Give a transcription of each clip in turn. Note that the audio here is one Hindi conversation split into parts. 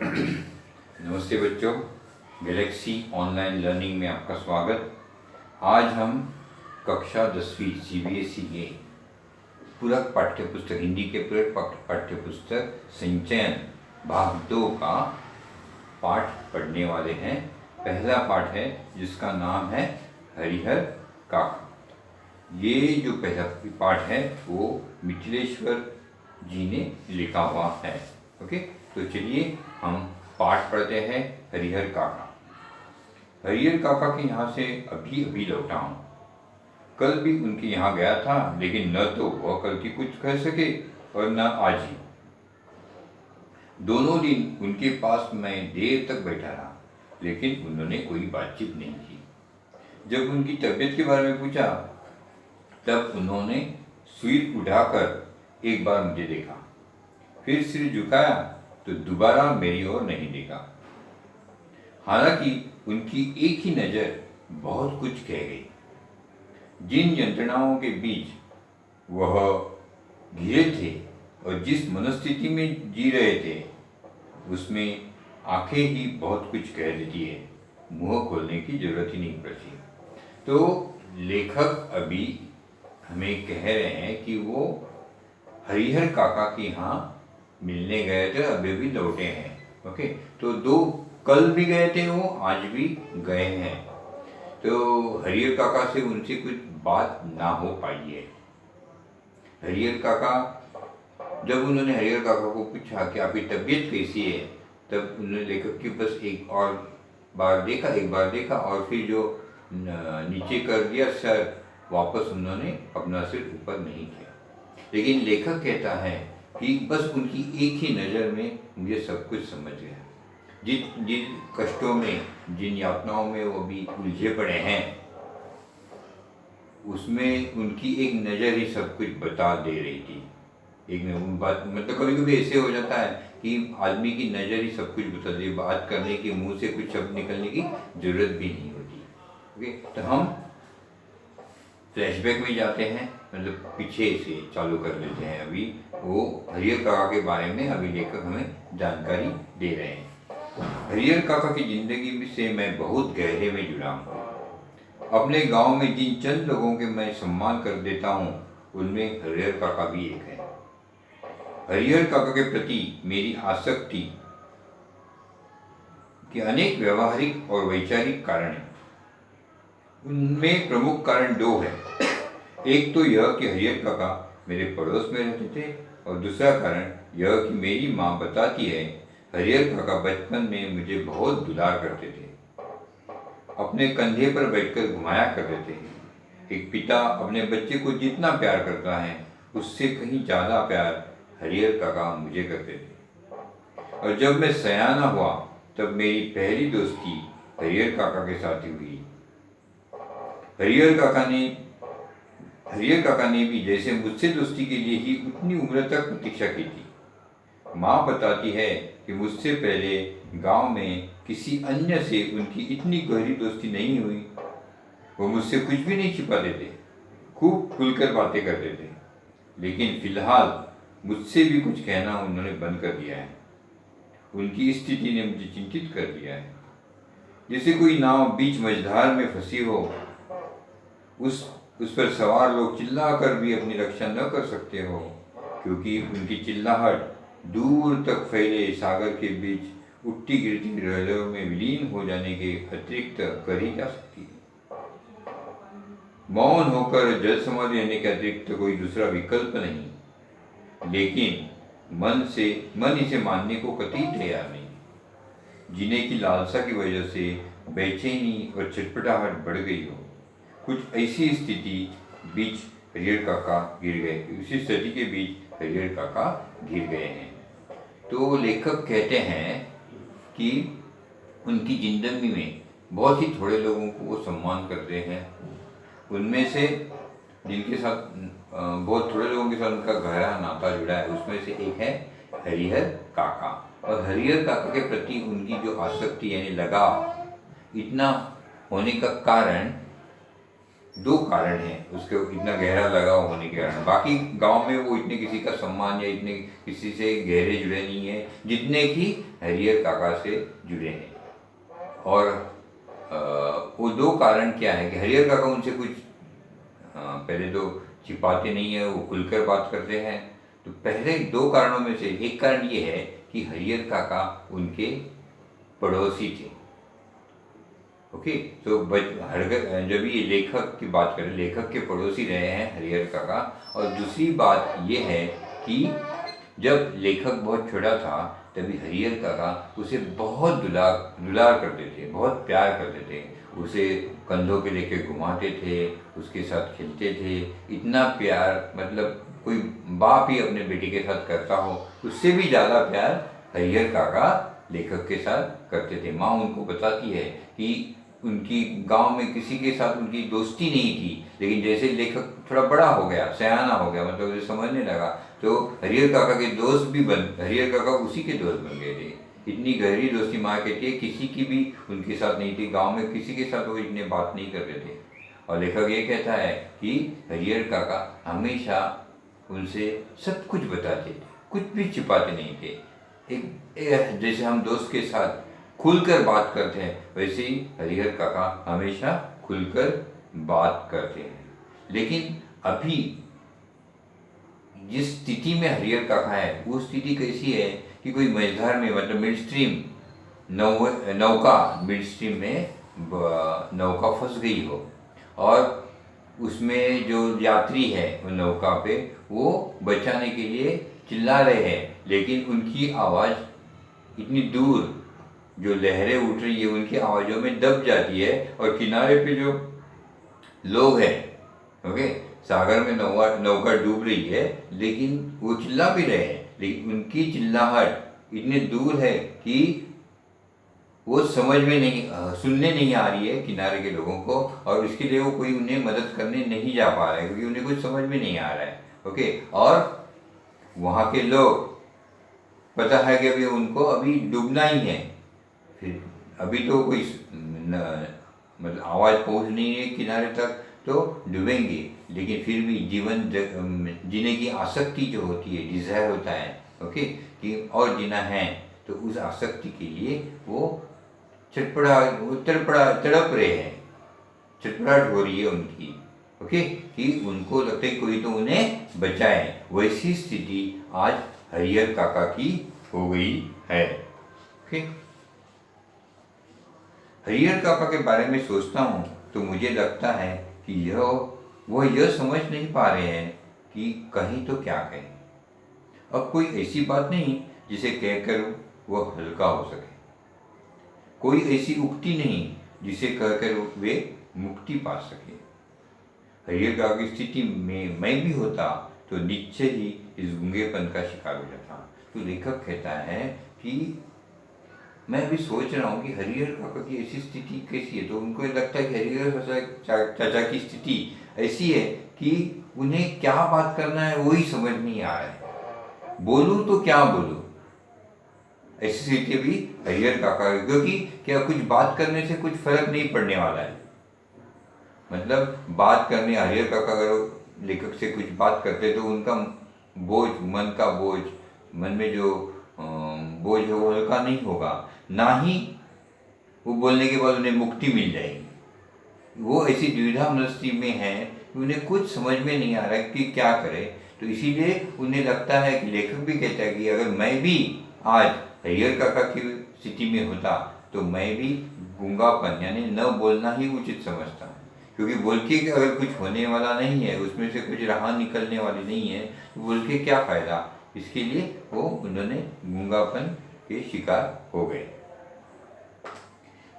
नमस्ते बच्चों, गैलेक्सी ऑनलाइन लर्निंग में आपका स्वागत। आज हम कक्षा 10वीं CBSE के पूरक पाठ्यपुस्तक हिंदी के पूरक पाठ्यपुस्तक संचयन भाग 2 का पाठ पढ़ने वाले हैं। पहला पाठ है जिसका नाम है हरिहर काका। ये जो पहला पाठ है वो मिथिलेश्वर जी ने लिखा हुआ है। ओके, तो चलिए हम पाठ पढ़ते हैं। हरिहर काका। हरिहर काका के यहाँ से अभी अभी लौटा हूँ। कल भी उनके यहाँ गया था, लेकिन न तो वह कल की कुछ कह सके और न आज ही। दोनों दिन उनके पास मैं देर तक बैठा रहा, लेकिन उन्होंने कोई बातचीत नहीं की। जब उनकी तबीयत के बारे में पूछा तब उन्होंने सिर उठाकर एक बार मुझे देखा, फिर सिर झुकाया तो दोबारा मेरी ओर नहीं देखा। हालांकि उनकी एक ही नज़र बहुत कुछ कह गई। जिन यंत्रणाओं के बीच वह घिरे थे और जिस मनस्थिति में जी रहे थे उसमें आंखें ही बहुत कुछ कह देती है, मुंह खोलने की जरूरत ही नहीं पड़ती। तो लेखक अभी हमें कह रहे हैं कि वो हरिहर काका के यहाँ मिलने गए थे, अभी भी लौटे हैं। ओके, तो कल भी गए थे, वो आज भी गए हैं। तो हरिहर काका से उनसे कुछ बात ना हो पाई है। हरिहर काका, जब उन्होंने हरिहर काका को पूछा कि आपकी तबीयत कैसी है, तब उन्होंने लेखक की बस एक बार देखा और फिर जो नीचे कर दिया सर, वापस उन्होंने अपना सिर ऊपर नहीं किया। लेकिन लेखक कहता है कि बस उनकी एक ही नज़र में मुझे सब कुछ समझ गया। जिन कष्टों में, जिन यातनाओं में वो भी उलझे पड़े हैं, उसमें उनकी एक नज़र ही सब कुछ बता दे रही थी। एक बात, मतलब कभी कभी ऐसे हो जाता है कि आदमी की नज़र ही सब कुछ बता दे, बात करने की, मुंह से कुछ शब्द निकलने की जरूरत भी नहीं होती। ओके, तो हम फ्लैशबैक में जाते हैं, मतलब पीछे से चालू कर लेते हैं। अभी वो हरिहर काका के बारे में अभी लेखक हमें जानकारी दे रहे हैं। हरिहर काका की जिंदगी से मैं बहुत गहरे में जुड़ा हूँ। अपने गांव में जिन चंद लोगों के मैं सम्मान कर देता हूँ, उनमें हरिहर काका भी एक है। हरिहर काका के प्रति मेरी आसक्ति के अनेक व्यवहारिक और वैचारिक कारण हैं। उनमें प्रमुख कारण दो है। एक तो यह कि हरिहर काका मेरे पड़ोस में रहते थे, और दूसरा कारण यह कि मेरी माँ बताती है हरिहर काका बचपन में मुझे बहुत दुलार करते थे, अपने कंधे पर बैठकर घुमाया करते थे। एक पिता अपने बच्चे को जितना प्यार करता है, उससे कहीं ज़्यादा प्यार हरिहर काका मुझे करते थे। और जब मैं सयाना हुआ तब मेरी पहली दोस्ती हरिहर काका के साथ ही हुई। हरिहर काका ने भी जैसे मुझसे दोस्ती के लिए ही उतनी उम्र तक प्रतीक्षा की थी। माँ बताती है कि मुझसे पहले गांव में किसी अन्य से उनकी इतनी गहरी दोस्ती नहीं हुई। वो मुझसे कुछ भी नहीं छिपाते थे, खूब खुलकर बातें करते थे। लेकिन फिलहाल मुझसे भी कुछ कहना उन्होंने बंद कर दिया है। उनकी स्थिति ने मुझे चिंतित कर दिया है। जैसे कोई नाव बीच मझधार में फंसी हो, उस पर सवार लोग चिल्लाकर भी अपनी रक्षा न कर सकते हो, क्योंकि उनकी चिल्लाहट दूर तक फैले सागर के बीच उठती गिरती लहरों में विलीन हो जाने के अतिरिक्त कर ही जा सकती है। मौन होकर जल समाधि रहने के अतिरिक्त कोई दूसरा विकल्प नहीं। लेकिन मन इसे मानने को कतई तैयार नहीं। जीने की लालसा की वजह से बेचैनी और छटपटाहट बढ़ गई हो, कुछ ऐसी स्थिति बीच हरिहर काका गिर गए। उसी स्थिति के बीच हरिहर काका गिर गए हैं। तो लेखक कहते हैं कि उनकी जिंदगी में बहुत ही थोड़े लोगों को वो सम्मान करते हैं। उनमें से जिनके साथ बहुत थोड़े लोगों के साथ उनका गहरा नाता जुड़ा है, उसमें से एक है हरिहर काका। और हरिहर काका के प्रति उनकी जो आसक्ति यानी लगाव इतना होने का कारण दो कारण हैं उसके इतना गहरा लगाव होने के कारण। बाकी गांव में वो इतने किसी का सम्मान या इतने किसी से गहरे जुड़े नहीं है जितने कि हरिहर काका से जुड़े हैं। और वो दो कारण क्या है कि हरिहर काका उनसे कुछ पहले तो छिपाते नहीं है, वो खुलकर बात करते हैं। तो पहले दो कारणों में से एक कारण ये है कि हरिहर काका उनके पड़ोसी थे। ओके, तो जब ये लेखक की बात करें, लेखक के पड़ोसी रहे हैं हरिहर काका। और दूसरी बात ये है कि जब लेखक बहुत छोटा था तभी हरिहर काका उसे बहुत दुलार करते थे, बहुत प्यार करते थे। उसे कंधों पे लेके घुमाते थे, उसके साथ खेलते थे। इतना प्यार मतलब कोई बाप ही अपने बेटे के साथ करता हो, उससे भी ज़्यादा प्यार हरिहर काका लेखक के साथ करते थे। माँ उनको बताती है कि उनकी गांव में किसी के साथ उनकी दोस्ती नहीं थी, लेकिन जैसे लेखक थोड़ा बड़ा हो गया, सयाना हो गया, मतलब उसे समझने लगा, तो हरिहर काका के दोस्त भी हरिहर काका उसी के दोस्त बन गए थे। इतनी गहरी दोस्ती माँ कहती है किसी की भी उनके साथ नहीं थी, गांव में किसी के साथ वो इतने बात नहीं करते थे। और लेखक ये कहता है कि हरिहर काका हमेशा उनसे सब कुछ बताते थे, कुछ भी छिपाते नहीं थे। जैसे हम दोस्त के साथ खुलकर बात करते हैं, वैसे ही हरिहर काका हमेशा खुलकर बात करते हैं। लेकिन अभी जिस स्थिति में हरिहर काका है वो स्थिति कैसी है कि कोई मझधार में, मतलब मिड स्ट्रीम नौका मिड स्ट्रीम में नौका फंस गई हो, और उसमें जो यात्री है उन नौका पे वो बचाने के लिए चिल्ला रहे हैं, लेकिन उनकी आवाज़ इतनी दूर, जो लहरें उठ रही है उनकी आवाज़ों में दब जाती है। और किनारे पे जो लोग हैं, ओके, सागर में नौका डूब रही है, लेकिन वो चिल्ला भी रहे हैं, लेकिन उनकी चिल्लाहट इतनी दूर है कि वो समझ में नहीं, सुनने नहीं आ रही है किनारे के लोगों को, और इसके लिए वो कोई उन्हें मदद करने नहीं जा पा रहा है क्योंकि उन्हें कुछ समझ में नहीं आ रहा है। ओके, और वहाँ के लोग पता है कि अभी उनको अभी डूबना ही है, फिर अभी तो कोई मतलब आवाज़ पहुँच नहीं है किनारे तक, तो डूबेंगे। लेकिन फिर भी जीने की आसक्ति जो होती है, डिज़ायर होता है, ओके, कि और जीना है, तो उस आसक्ति के लिए वो तड़प रहे हैं, छटपटाहट हो रही है उनकी। ओके, कि उनको लगता है कोई तो उन्हें बचाए। वैसी स्थिति आज हरिहर काका की हो गई है। ओके, हरिहर काका के बारे में सोचता हूँ तो मुझे लगता है कि वह यह समझ नहीं पा रहे हैं कि कहीं तो क्या कहें। अब कोई ऐसी बात नहीं जिसे कहकर वह हल्का हो सके, कोई ऐसी उक्ति नहीं जिसे कहकर वे मुक्ति पा सके। हरिहर काका की स्थिति में मैं भी होता तो निश्चय ही इस गूंगेपन का शिकार हो जाता। तो लेखक कहता है कि मैं भी सोच रहा हूँ कि हरिहर काका की ऐसी स्थिति कैसी है, तो उनको लगता है कि हरिहर चाचा की स्थिति ऐसी है कि उन्हें क्या बात करना है वही समझ नहीं आ रहा है, बोलूँ तो क्या बोलूँ। ऐसी स्थिति भी हरिहर काका, क्योंकि क्या कुछ बात करने से कुछ फर्क नहीं पड़ने वाला है। मतलब बात करने, हरिहर काका अगर लेखक से कुछ बात करते तो उनका बोझ, मन का बोझ, मन में जो बोझ है वो हल्का नहीं होगा, ना ही वो बोलने के बाद उन्हें मुक्ति मिल जाएगी। वो ऐसी द्विधा मनस्थिति में है कि उन्हें कुछ समझ में नहीं आ रहा है कि क्या करे। तो इसीलिए उन्हें लगता है कि लेखक भी कहता है कि अगर मैं भी आज हरिहर काका की स्थिति में होता तो मैं भी गूंगापन यानी न बोलना ही उचित समझता, क्योंकि बोल के अगर कुछ होने वाला नहीं है, उसमें से कुछ राह निकलने वाली नहीं है, तो बोल के क्या फ़ायदा। इसके लिए वो उन्होंने गूंगापन के शिकार हो गए।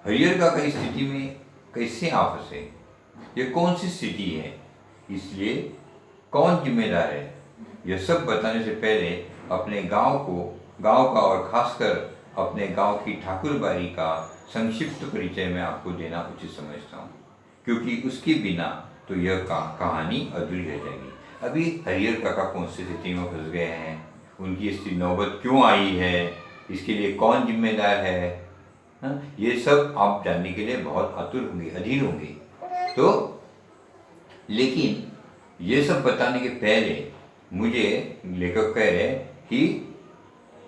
हरिहर काका की स्थिति में कैसे आ फंसे, ये कौन सी स्थिति है, इसलिए कौन जिम्मेदार है, यह सब बताने से पहले अपने गांव का और खासकर अपने गांव की ठाकुरबाड़ी का संक्षिप्त परिचय मैं आपको देना उचित समझता हूँ, क्योंकि उसके बिना तो यह कहानी अधूरी रह जाएगी। अभी हरिहर काका कौन सी स्थिति में फंस गए हैं, उनकी स्थिति नौबत क्यों आई है, इसके लिए कौन जिम्मेदार है, ये सब आप जानने के लिए बहुत आतुर होंगे, अधीर होंगे। तो लेकिन ये सब बताने के पहले मुझे लेखक कह रहे कि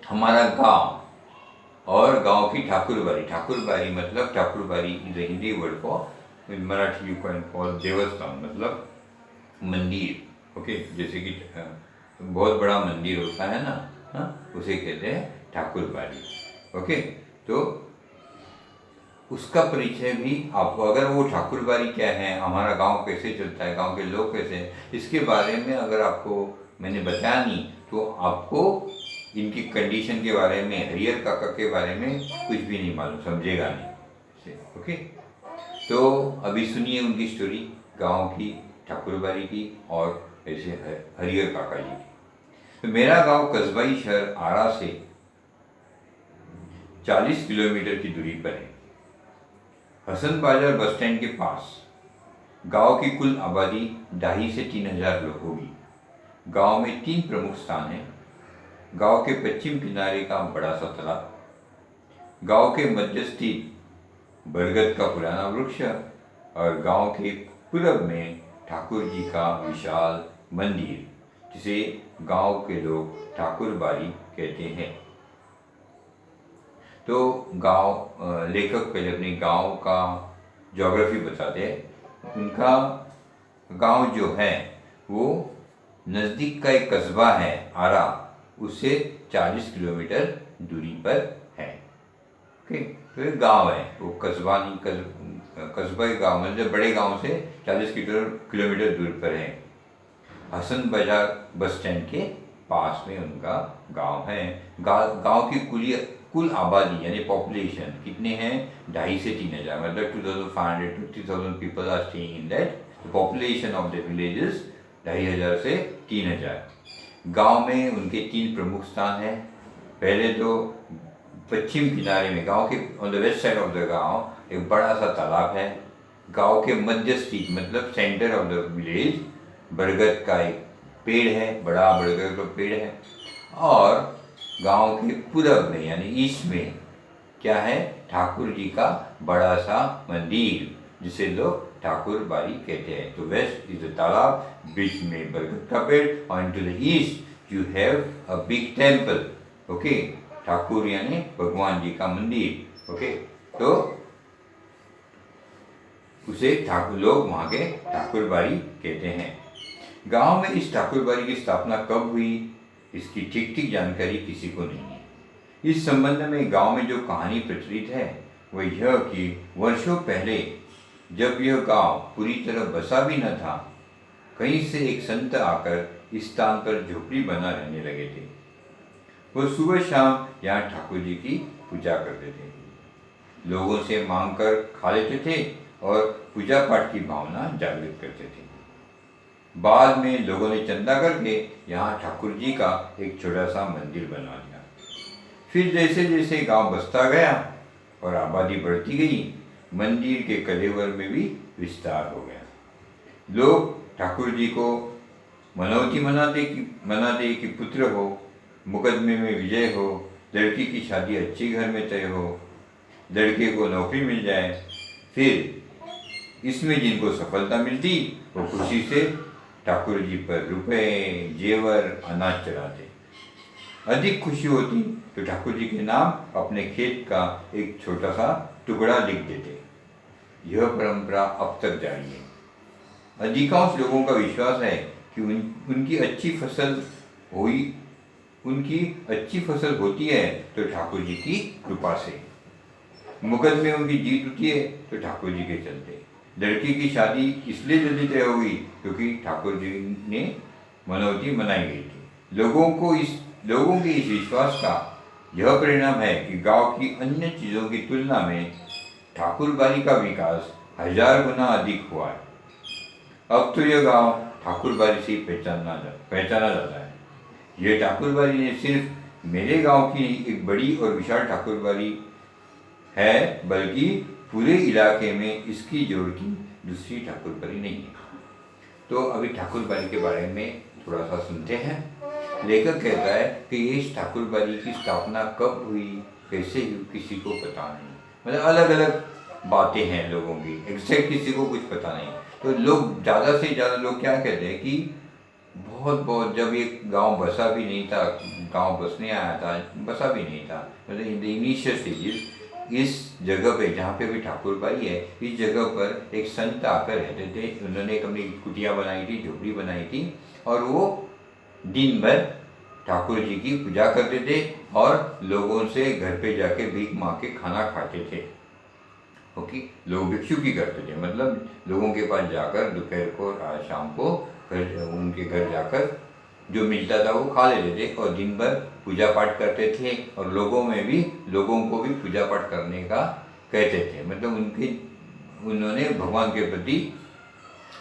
हमारा गांव और गांव की ठाकुरबाड़ी मतलब ठाकुरबाड़ी is a Hindi word for, in Marathi you can call देवस्थान, मतलब मंदिर। ओके, जैसे कि बहुत बड़ा मंदिर होता है ना, हाँ, उसे कहते हैं ठाकुरबाड़ी। ओके, तो उसका परिचय भी आपको, अगर वो ठाकुरबाड़ी क्या है, हमारा गांव कैसे चलता है, गांव के लोग कैसे हैं, इसके बारे में अगर आपको मैंने बताया नहीं तो आपको इनकी कंडीशन के बारे में, हरिहर काका के बारे में कुछ भी नहीं मालूम, समझेगा नहीं। ओके, तो अभी सुनिए उनकी स्टोरी, गांव की, ठाकुरबाड़ी की और ऐसे हरिहर काका जी की। तो मेरा गांव कस्बाई शहर आरा से 40 किलोमीटर की दूरी पर है, हसन बाजार बस स्टैंड के पास। गांव की कुल आबादी 2,500 से 3,000 लोग होगी। गांव में 3 प्रमुख स्थान हैं। गांव के पश्चिम किनारे का बड़ा सा तालाब, गांव के मध्य स्थित बरगद का पुराना वृक्ष और गांव के पूर्व में ठाकुर जी का विशाल मंदिर, जिसे गांव के लोग ठाकुरबाड़ी कहते हैं। तो लेखक पहले अपने गांव का ज्योग्राफी बताते हैं। उनका गांव जो है वो नज़दीक का एक कस्बा है आरा, उससे 40 किलोमीटर दूरी पर है। ओके, तो एक गांव है, वो कस्बा नहीं, कस्बा के गांव मतलब बड़े गांव से 40 किलोमीटर दूर पर है। हसन बाजार बस स्टैंड के पास में उनका गांव है। गांव की कुल आबादी यानी पॉपुलेशन कितने हैं, 2,500 से 3,000, मतलब 2,500 to 3,000 people are staying in that. The population of the villages 2,500 से 3,000। गांव में उनके 3 प्रमुख स्थान हैं। पहले तो पश्चिम किनारे में, गांव के on the west side of the गांव एक बड़ा सा तालाब है। गांव के मध्य स्थित मतलब सेंटर ऑफ द विलेज बरगद का एक पेड़ है, बड़ा बरगद का पेड़ है। और गांव के पूरब में यानी ईस्ट में क्या है, ठाकुर जी का बड़ा सा मंदिर, जिसे लोग ठाकुरबाड़ी कहते हैं। तो वेस्ट इज द तालाब, बीच में बरगद का पेड़, और to the east you have a big temple. Okay, Thakur यानी भगवान जी का मंदिर। ओके, तो उसे लोग वहाँ के ठाकुरबाड़ी कहते हैं। गांव में इस ठाकुरबाड़ी की स्थापना कब हुई, इसकी ठीक जानकारी किसी को नहीं है। इस संबंध में गांव में जो कहानी प्रचलित है वह यह कि वर्षों पहले जब यह गांव पूरी तरह बसा भी न था, कहीं से एक संत आकर इस स्थान पर झोपड़ी बना रहने लगे थे। वो सुबह शाम यहाँ ठाकुर जी की पूजा करते थे, लोगों से मांग कर खा लेते थे और पूजा पाठ की भावना जागृत करते थे। बाद में लोगों ने चंदा करके यहाँ ठाकुर जी का एक छोटा सा मंदिर बना दिया। फिर जैसे जैसे गांव बसता गया और आबादी बढ़ती गई, मंदिर के कलेवर में भी विस्तार हो गया। लोग ठाकुर जी को मनौती मनाते कि पुत्र हो, मुकदमे में विजय हो, लड़की की शादी अच्छे घर में तय हो, लड़के को नौकरी मिल जाए। फिर इसमें जिनको सफलता मिलती वो खुशी से ठाकुर जी पर रुपए, जेवर, अनाज चढ़ाते। अधिक खुशी होती तो ठाकुर जी के नाम अपने खेत का एक छोटा सा टुकड़ा लिख देते। यह परंपरा अब तक जारी है। अधिकांश लोगों का विश्वास है कि उनकी अच्छी फसल होती है तो ठाकुर जी की कृपा से, मुकदमे उनकी जीत होती है तो ठाकुर जी के चलते, लड़की की शादी इसलिए जल्दी तय होगी क्योंकि ठाकुर जी ने मनौती मनाई गई थी। लोगों के इस विश्वास का यह परिणाम है कि गांव की अन्य चीज़ों की तुलना में ठाकुरबाड़ी का विकास 1000 गुना अधिक हुआ है। अब तो यह गांव ठाकुरबाड़ी से पहचाना जाता है। यह ठाकुरबाड़ी ने सिर्फ मेरे गांव की एक बड़ी और विशाल ठाकुरबाड़ी है, बल्कि पूरे इलाके में इसकी जोड़ की दूसरी ठाकुरबाड़ी नहीं है। तो अभी ठाकुरबाड़ी के बारे में थोड़ा सा सुनते हैं। लेखक कहता है कि इस ठाकुरबाड़ी की स्थापना कब हुई, कैसे हुई, किसी को पता नहीं। मतलब अलग अलग बातें हैं लोगों की, एग्जैक्ट किसी को कुछ पता नहीं। तो लोग ज़्यादा से ज़्यादा लोग क्या कहते हैं कि बहुत बहुत जब एक गांव बसा भी नहीं था, गांव बसने आया था, बसा भी नहीं था, मतलब इन द इनिशियल स्टेजेस इस जगह पे जहाँ पे भी ठाकुरबाड़ी है, इस जगह पर एक संत आकर रहते थे। उन्होंने एक अपनी कुटिया बनाई थी, झोपड़ी बनाई थी, और वो दिन भर ठाकुर जी की पूजा करते थे और लोगों से घर पे जाके भीख मांग के खाना खाते थे। ओके, लोग भिक्षुकी करते थे, मतलब लोगों के पास जाकर दोपहर को शाम को घर उनके घर जाकर जो मिलता था वो खा लेते थे और दिन भर पूजा पाठ करते थे, और लोगों को भी पूजा पाठ करने का कहते थे। मतलब उन्होंने भगवान के प्रति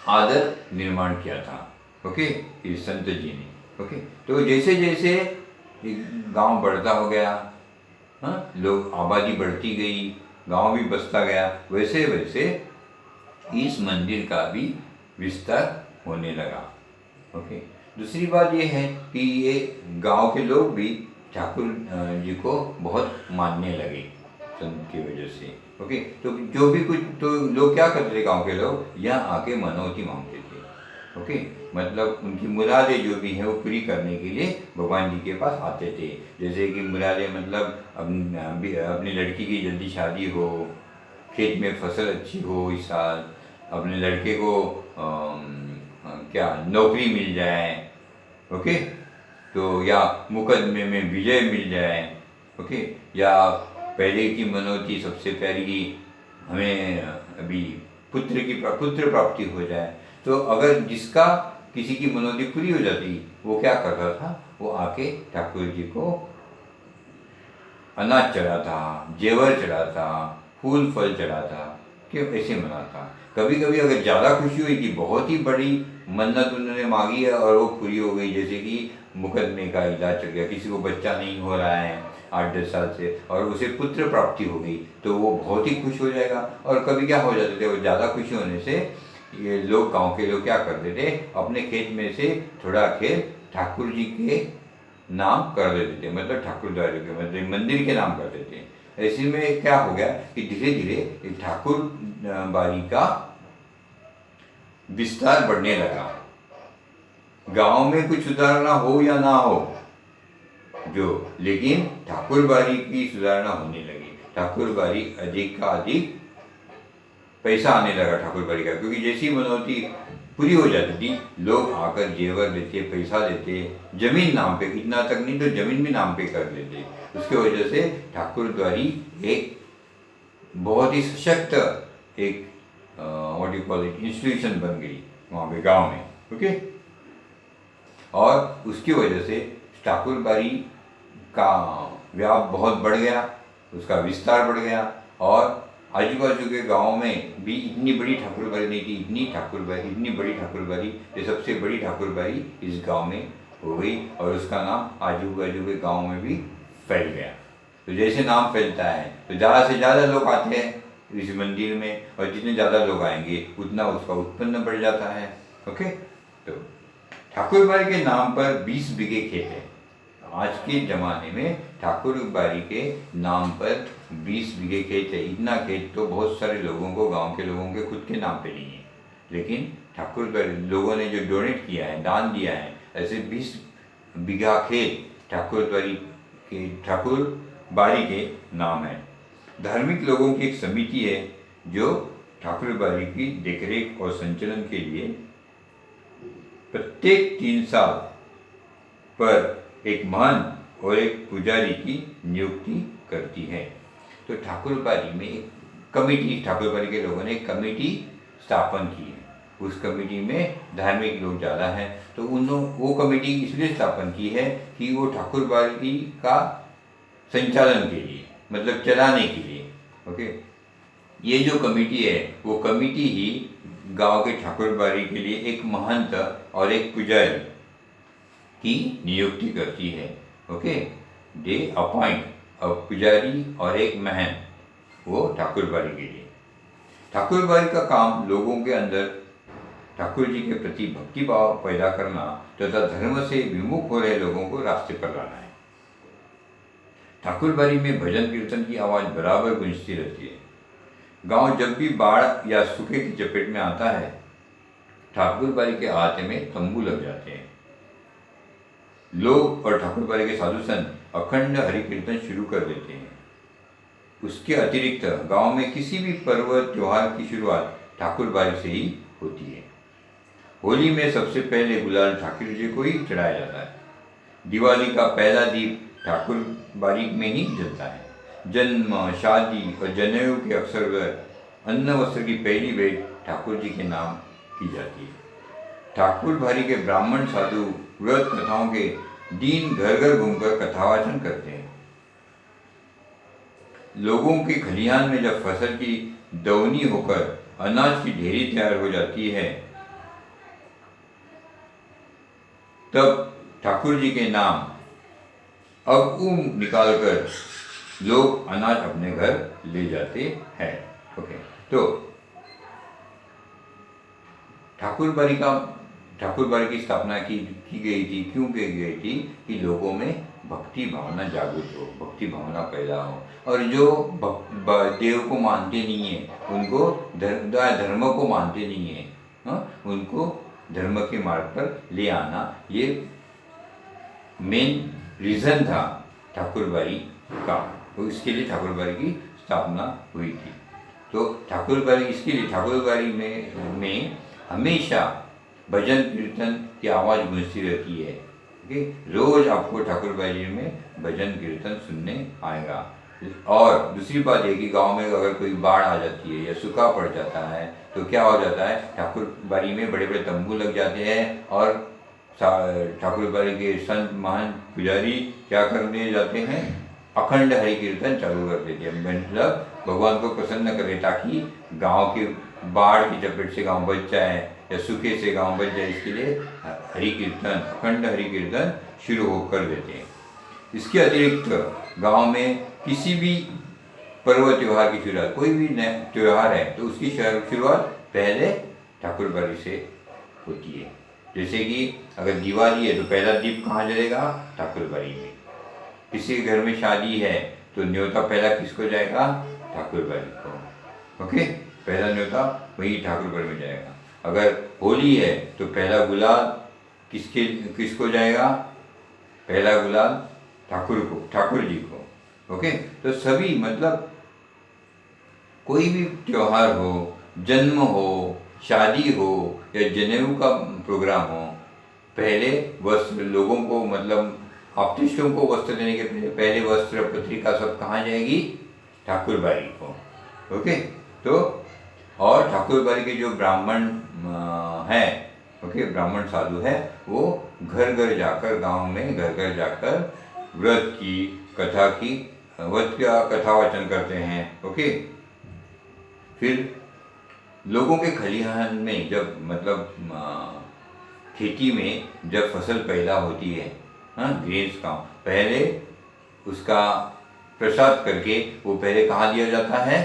आदर निर्माण किया था। ओके, इस संत जी ने। ओके, तो जैसे जैसे गांव बढ़ता हो गया, हाँ, लोग आबादी बढ़ती गई, गांव भी बसता गया, वैसे वैसे इस मंदिर का भी विस्तार होने लगा। ओके, दूसरी बात ये है कि ये गांव के लोग भी ठाकुर जी को बहुत मानने लगे संत की वजह से। ओके, तो जो भी कुछ तो लोग क्या करते थे, गांव के लोग यहाँ आके मनौती मांगते थे। ओके, मतलब उनकी मुरादें जो भी हैं वो पूरी करने के लिए भगवान जी के पास आते थे। जैसे कि मुरादें मतलब अपनी लड़की की जल्दी शादी हो, खेत में फसल अच्छी हो इस साल, अपने लड़के को क्या नौकरी मिल जाए। ओके, तो या मुकदमे में विजय मिल जाए। ओके, या पहले की मनौती सबसे प्यारी की हमें अभी पुत्र प्राप्ति हो जाए। तो अगर जिसका किसी की मनौती पूरी हो जाती, वो क्या करता था, वो आके ठाकुर जी को अनाज चढ़ाता, जेवर चढ़ाता, फूल फल चढ़ाता, कि ऐसे मनाता। कभी कभी अगर ज़्यादा खुशी हुई कि बहुत ही बड़ी मन्नत उन्होंने मांगी है और वो पूरी हो गई, जैसे कि मुकदमे का इलाज चल गया, किसी को बच्चा नहीं हो रहा है 8-10 साल से और उसे पुत्र प्राप्ति हो गई, तो वो बहुत ही खुश हो जाएगा। और कभी क्या हो जाते थे, वो ज़्यादा खुशी होने से ये लोग, गांव के लोग क्या करते थे, अपने खेत में से थोड़ा खेत ठाकुर जी के नाम कर देते थे, मतलब ठाकुरद्वारे के, मतलब मंदिर के नाम करते थे। ऐसे में क्या हो गया कि धीरे धीरे ठाकुर बाड़ी का विस्तार बढ़ने लगा। गांव में कुछ सुधारना हो या ना हो जो, लेकिन ठाकुर बाड़ी की सुधारना होने लगी। ठाकुर बाड़ी अधिक का अधिक पैसा आने लगा ठाकुर बाड़ी का, क्योंकि जैसी मनौती पूरी हो जाती थी, लोग आकर जेवर देते, पैसा देते, जमीन नाम पे, इतना तक नहीं तो जमीन भी नाम पे कर देते। उसके वजह से ठाकुर द्वारी एक बहुत ही सशक्त एक what you call it institution बन गई वहाँ पे गांव में। ओके, और उसकी वजह से ठाकुर बाड़ी का व्याप बहुत बढ़ गया, उसका विस्तार बढ़ गया, और आजू बाजू के गाँव में भी इतनी बड़ी ठाकुरबाड़ी नहीं थी, इतनी बड़ी ठाकुरबाड़ी, ये सबसे बड़ी ठाकुरबाड़ी इस गांव में हो गई, और उसका नाम आजू बाजू के गांव में भी फैल गया। तो जैसे नाम फैलता है तो ज़्यादा से ज़्यादा लोग आते हैं इस मंदिर में, और जितने ज़्यादा लोग आएंगे उतना उसका उत्पन्न बढ़ जाता है। ओके, तो ठाकुरबाड़ी के नाम पर 20 बीघे खेत है। आज के ज़माने में ठाकुरबाड़ी के नाम पर 20 बीघे खेत है। इतना खेत तो बहुत सारे लोगों को, गांव के लोगों के खुद के नाम पे नहीं है, लेकिन ठाकुरबाड़ी लोगों ने जो डोनेट किया है, दान दिया है, ऐसे 20 बीघा खेत ठाकुरबाड़ी के नाम है। धार्मिक लोगों की एक समिति है जो ठाकुरबाड़ी की देखरेख और संचालन के लिए प्रत्येक 3 साल पर एक महंत और एक पुजारी की नियुक्ति करती है। तो ठाकुरबाड़ी में एक कमेटी, ठाकुरबाड़ी के लोगों ने एक कमेटी स्थापन की है। उस कमेटी में धार्मिक लोग ज़्यादा हैं, तो वो कमेटी इसलिए स्थापन की है कि वो ठाकुरबाड़ी का संचालन के लिए, मतलब चलाने के लिए। ओके, ये जो कमेटी है वो कमेटी ही गांव के ठाकुरबाड़ी के लिए एक महंत और एक पुजारी की नियुक्ति करती है। ओके, दे अपॉइंट अ पुजारी और एक महंत, वो ठाकुरबाड़ी के लिए। ठाकुरबाड़ी का काम लोगों के अंदर ठाकुर जी के प्रति भक्ति भाव पैदा करना तथा धर्म से विमुख हो रहे लोगों को रास्ते पर लाना है। ठाकुरबाड़ी में भजन कीर्तन की आवाज़ बराबर गूंजती रहती है। गांव जब भी बाढ़ या सूखे की चपेट में आता है ठाकुरबाड़ी के अहाते में तंबू लग जाते हैं। लोग और ठाकुरबाड़ी के साधु संत अखंड हरि कीर्तन शुरू कर देते हैं। उसके अतिरिक्त गांव में किसी भी पर्व त्योहार की शुरुआत ठाकुरबाड़ी से ही होती है। होली में सबसे पहले गुलाल ठाकुर जी को ही चढ़ाया जाता है। दिवाली का पहला दीप ठाकुरबाड़ी में ही जलता है। जन्म, शादी और जनेऊ के अवसर पर अन्न वस्त्र की पहली भेंट ठाकुर जी के नाम की जाती है। ठाकुरबाड़ी के ब्राह्मण साधु व्रत कथाओं के दिन घर घर घूमकर कथावाचन करते हैं। लोगों के खलिहान में जब फसल की दवनी होकर अनाज की ढेरी तैयार हो जाती है, तब ठाकुर जी के नाम अगुम निकालकर लोग अनाज अपने घर ले जाते हैं। ओके, तो ठाकुरबाड़ी की स्थापना की गई थी। क्यों की गई थी? कि लोगों में भक्ति भावना जागृत हो, भक्ति भावना पैदा हो, और जो देव को मानते नहीं है, उनको धर्म को मानते नहीं है, उनको धर्म के मार्ग पर ले आना, ये मेन रीज़न था ठाकुरबाड़ी का। तो इसके लिए ठाकुरबाड़ी की स्थापना हुई थी। तो ठाकुरबाड़ी में हमेशा भजन कीर्तन की आवाज़ गूंजती रहती है। ओके, रोज़ आपको ठाकुरबाड़ी में भजन कीर्तन सुनने आएगा। और दूसरी बात यह कि गांव में अगर कोई बाढ़ आ जाती है या सूखा पड़ जाता है तो क्या हो जाता है, ठाकुरबाड़ी में बड़े बड़े तंबू लग जाते हैं और ठाकुरबाड़ी के संत महान पुजारी क्या करने जाते हैं, अखंड हरि कीर्तन चालू कर देते हैं। मतलब भगवान को प्रसन्न करें ताकि गांव के बाढ़ की चपेट से गांव बच जाए या सूखे से गांव बच जाए, इसके लिए हरि कीर्तन, अखंड हरि कीर्तन शुरू होकर देते हैं। इसके अतिरिक्त गांव में किसी भी पर्व त्योहार की शुरुआत, कोई भी त्योहार है तो उसकी शुरुआत पहले ठाकुरबाड़ी से होती है। जैसे कि अगर दिवाली है तो पहला दीप कहाँ जलेगा? ठाकुरबाड़ी में। किसी के घर में शादी है तो न्योता पहला किसको जाएगा? ठाकुरबाड़ी को। ओके, पहला न्योता वही ठाकुरबाड़ी में जाएगा। अगर होली है तो पहला गुलाल किसको जाएगा? पहला गुलाल ठाकुर जी को। ओके, तो सभी मतलब कोई भी त्योहार हो, जन्म हो, शादी हो या जनेऊ का प्रोग्राम हो, पहले वस्त्र लोगों को मतलब आप्तिष्टों को वस्त्र देने के पहले वस्त्र पत्रिका सब कहाँ जाएगी? ठाकुरबाड़ी को। ओके, तो और ठाकुरबाड़ी के जो ब्राह्मण है, ओके, ब्राह्मण साधु है, वो घर घर जाकर, गांव में घर घर जाकर व्रत की कथावाचन करते हैं। ओके, फिर लोगों के खलिहान में जब मतलब खेती में जब फसल पैदा होती है, ग्रेन्स का, पहले उसका प्रसाद करके वो पहले कहाँ दिया जाता है?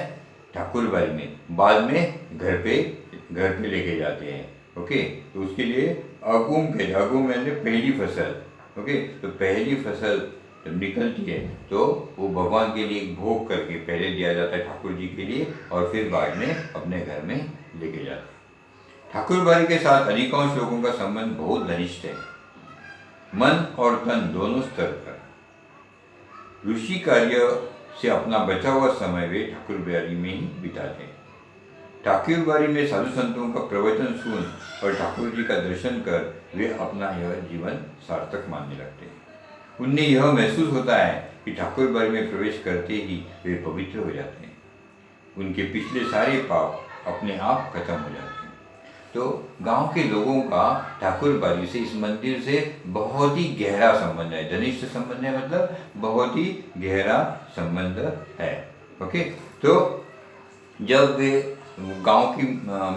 ठाकुरबाड़ी में। बाद में घर पे लेके जाते हैं। ओके, तो उसके लिए अगुम यानी पहली फसल। ओके, तो पहली फसल जब निकलती है तो वो भगवान के लिए भोग करके पहले दिया जाता है ठाकुर जी के लिए, और फिर बाद में अपने घर में लेके जाते हैं। ठाकुरबाड़ी के साथ अधिकांश लोगों का संबंध बहुत घनिष्ठ है, मन और तन दोनों स्तर पर। ऋषि कार्य से अपना बचा हुआ समय वे ठाकुरबाड़ी में ही बिताते हैं। ठाकुरबाड़ी में साधु संतों का प्रवचन सुन और ठाकुर जी का दर्शन कर वे अपना यह जीवन सार्थक मानने लगते हैं। उन्हें यह महसूस होता है कि ठाकुरबाड़ी में प्रवेश करते ही वे पवित्र हो जाते हैं, उनके पिछले सारे पाप अपने आप खत्म हो जाते हैं। तो गांव के लोगों का ठाकुरबाड़ी से, इस मंदिर से बहुत ही गहरा संबंध है, घनिष्ठ संबंध है, मतलब बहुत ही गहरा संबंध है। ओके, तो जब वे गांव की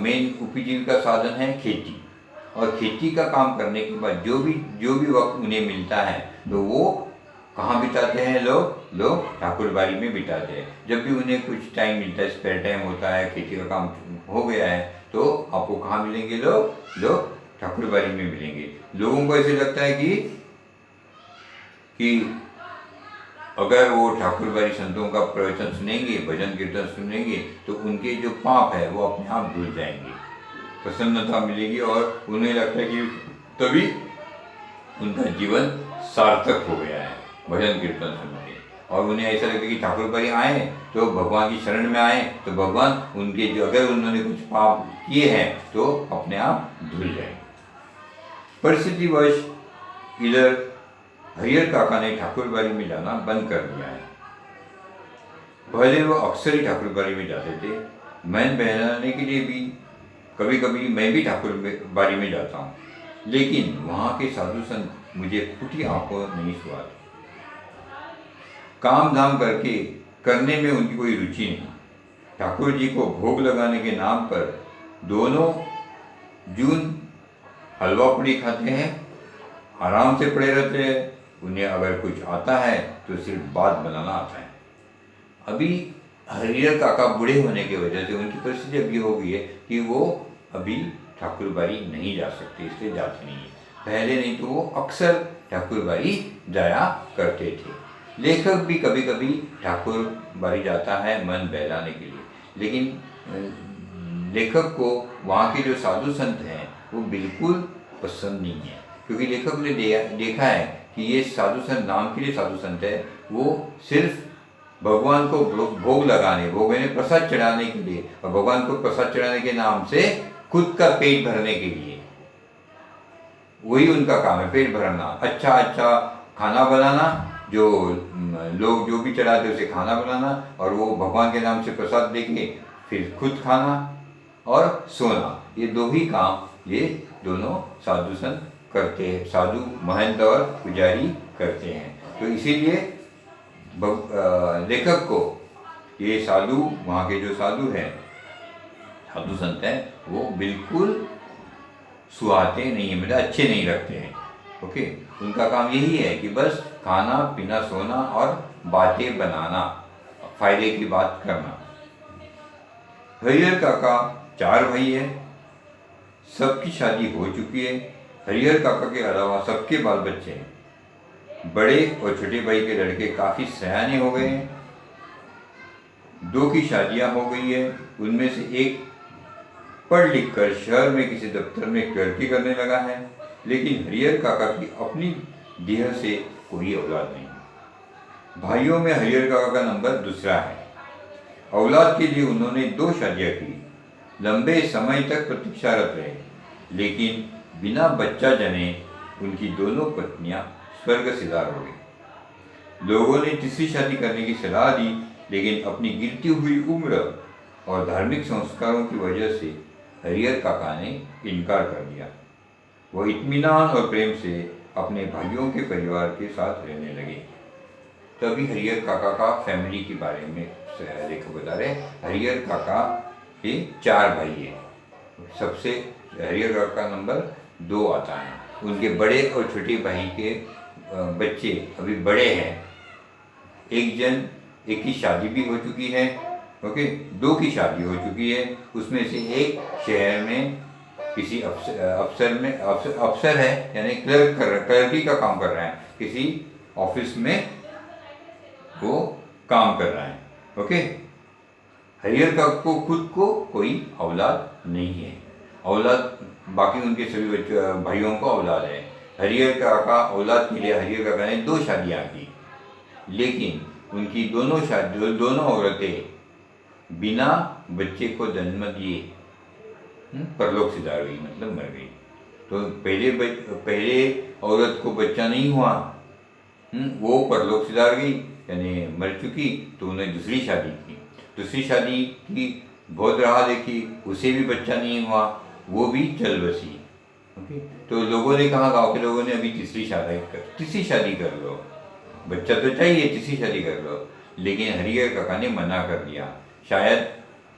मेन उपजीविका साधन है खेती, और खेती का काम करने के बाद जो भी वक्त उन्हें मिलता है तो वो कहाँ बिताते हैं? लोग ठाकुरबाड़ी में बिताते हैं। जब भी उन्हें कुछ टाइम मिलता है, स्पेयर टाइम होता है, खेती का काम हो गया है, तो आपको कहाँ मिलेंगे? लोग ठाकुरबाड़ी में मिलेंगे। लोगों को ऐसे लगता है कि अगर वो ठाकुरबाड़ी संतों का प्रवचन सुनेंगे, भजन कीर्तन सुनेंगे, तो उनके जो पाप है वो अपने आप धुल जाएंगे। प्रसन्नता मिलेगी और उन्हें लगता है कि तभी उनका जीवन सार्थक हो गया है भजन कीर्तन सुन के। और उन्हें ऐसा लगता है कि ठाकुर पर आए तो भगवान की शरण में आए तो भगवान उनके जो अगर उन्होंने कुछ पाप किए हैं तो अपने आप धुल जाए। परिस्थितिवश इधर हरिहर काका ने ठाकुरबाड़ी में जाना बंद कर दिया है। पहले वो अक्सर ही ठाकुरबाड़ी में जाते थे। मैं बहलाने के लिए भी कभी कभी मैं भी ठाकुरबाड़ी में जाता हूँ, लेकिन वहाँ के साधु संत मुझे फूटी आंखों नहीं सुहाते। काम धाम करने में उनकी कोई रुचि नहीं। ठाकुर जी को भोग लगाने के नाम पर दोनों जून हलवा पूड़ी खाते हैं, आराम से पड़े रहते हैं। उन्हें अगर कुछ आता है तो सिर्फ बात बनाना आता है। अभी हरिहर काका बूढ़े होने की वजह से उनकी परिस्थिति अभी हो गई है कि वो अभी ठाकुरबाड़ी नहीं जा सकते, इसलिए जाते नहीं है। पहले नहीं तो वो अक्सर ठाकुरबाड़ी जाया करते थे। लेखक भी कभी कभी ठाकुरबाड़ी जाता है मन बहलाने के लिए, लेकिन लेखक को वहाँ के जो साधु संत हैं वो बिल्कुल पसंद नहीं है, क्योंकि लेखक ने देखा है कि ये साधु संत नाम के लिए साधु संत है, वो सिर्फ भगवान को भोग लगाने, भोग यानी प्रसाद चढ़ाने के लिए, और भगवान को प्रसाद चढ़ाने के नाम से खुद का पेट भरने के लिए, वही उनका काम है, पेट भरना, अच्छा अच्छा खाना बनाना, जो लोग जो भी चढ़ाते उसे खाना बनाना, और वो भगवान के नाम से प्रसाद देके फिर खुद खाना और सोना। ये दो ही काम ये दोनों साधु संत करते हैं, साधु महंत और पुजारी करते हैं। तो इसीलिए लेखक को ये साधु, वहाँ के जो साधु हैं, साधु संत हैं, वो बिल्कुल सुहाते नहीं है, मतलब अच्छे नहीं लगते हैं। ओके, उनका काम यही है कि बस खाना पीना सोना और बातें बनाना, फायदे की बात करना। हरिहर काका 4 भाई है, सबकी शादी हो चुकी है। हरिहर काका के अलावा सबके बाल बच्चे हैं। बड़े और छोटे भाई के लड़के काफ़ी सयाने हो गए हैं। 2 की शादियां हो गई है। उनमें से एक पढ़ लिख कर शहर में किसी दफ्तर में क्लर्की करने लगा है, लेकिन हरिहर काका की अपनी देह से कोई औलाद नहीं। भाइयों में हरिहर काका का नंबर दूसरा है। औलाद के लिए उन्होंने 2 शादियां की, लंबे समय तक प्रतीक्षारत रहे, लेकिन बिना बच्चा जने उनकी दोनों पत्नियां स्वर्ग सिधार हो गई। लोगों ने तीसरी शादी करने की सलाह दी, लेकिन अपनी गिरती हुई उम्र और धार्मिक संस्कारों की वजह से हरिहर काका ने इनकार कर दिया। वो इत्मीनान और प्रेम से अपने भाइयों के परिवार के साथ रहने लगे। तभी हरिहर काका का फैमिली के बारे में लेखक बता रहे। हरिहर काका के 4 भाई हैं। सबसे हरिहर काका का नंबर 2 आता है। उनके बड़े और छोटे भाई के बच्चे अभी बड़े हैं। एक की शादी भी हो चुकी है, ओके, 2 की शादी हो चुकी है। उसमें से एक शहर में किसी अफसर है, यानी क्लर्की का काम कर रहा है, किसी ऑफिस में वो काम कर रहा है। ओके, हरिहर काका को खुद को कोई औलाद नहीं है। औलाद बाकी उनके सभी भाइयों को औलाद है। हरिहर काका औलाद के लिए हरिहर काका ने 2 शादियाँ की, लेकिन उनकी दोनों औरतें बिना बच्चे को जन्म दिए परलोक सिधार गई, मतलब मर गई। तो पहले औरत को बच्चा नहीं हुआ, वो परलोक सिधार गई यानी मर चुकी, तो उन्हें दूसरी शादी की। दूसरी शादी की, बहुत राह देखी, उसे भी बच्चा नहीं हुआ, वो भी चल बसी। ओके, तो लोगों ने कहा, गाँव के लोगों ने, अभी तीसरी शादी कर लो, बच्चा तो चाहिए, तीसरी शादी कर लो। लेकिन हरिहर काका ने मना कर दिया। शायद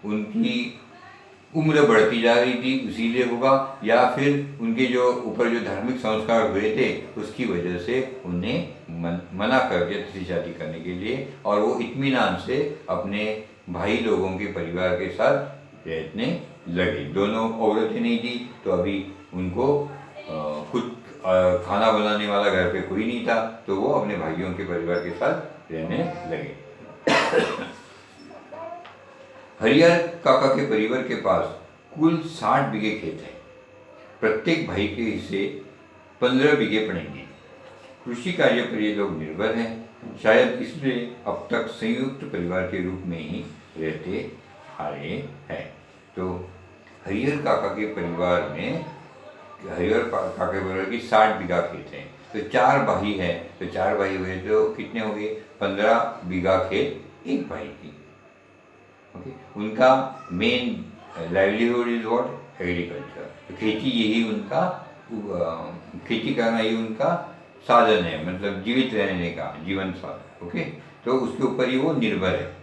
उनकी उम्र बढ़ती जा रही थी इसीलिए होगा, या फिर उनके जो ऊपर जो धार्मिक संस्कार हुए थे उसकी वजह से उन्हें मना कर दिया तीसरी शादी करने के लिए। और वो इत्मीनान से अपने भाई लोगों के परिवार के साथ रहने लगे। दोनों औरतें नहीं थी, तो अभी उनको खुद खाना बनाने वाला घर पे कोई नहीं था, तो वो अपने भाइयों के परिवार के साथ रहने लगे। हरिहर काका के परिवार के पास कुल 60 बीघे खेत है। प्रत्येक भाई के हिस्से 15 बीघे पड़ेंगे। कृषि कार्य पर ये लोग निर्भर हैं, शायद इसलिए अब तक संयुक्त परिवार के रूप में ही रहते आ रहे हैं। तो हरिहर काका के परिवार में की 60 बीघा खेत है। तो 4 भाई है, तो 4 भाई हुए तो कितने हो गए? 15 बीघा खेत एक भाई की। ओके, उनका main livelihood is what? Agriculture. तो खेती यही उनका खेती करना ही उनका साधन है, मतलब जीवित रहने का जीवन साधन। ओके, तो उसके ऊपर ही वो निर्भर है।